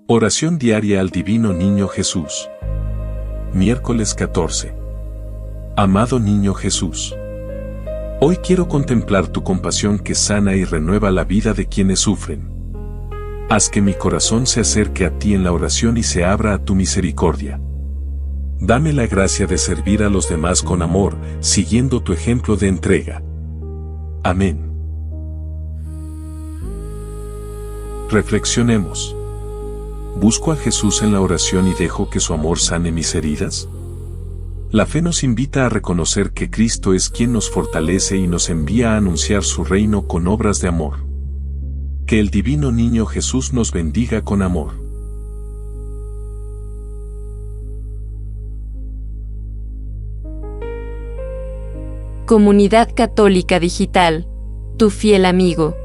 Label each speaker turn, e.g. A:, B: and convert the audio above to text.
A: Oración diaria al Divino Niño Jesús. Miércoles 14. Amado Niño Jesús. Hoy quiero contemplar tu compasión que sana y renueva la vida de quienes sufren. Haz que mi corazón se acerque a ti en la oración y se abra a tu misericordia. Dame la gracia de servir a los demás con amor, siguiendo tu ejemplo de entrega. Amén. Reflexionemos. ¿Busco a Jesús en la oración y dejo que su amor sane mis heridas? La fe nos invita a reconocer que Cristo es quien nos fortalece y nos envía a anunciar su reino con obras de amor. Que el Divino Niño Jesús nos bendiga con amor.
B: Comunidad Católica Digital, tu fiel amigo.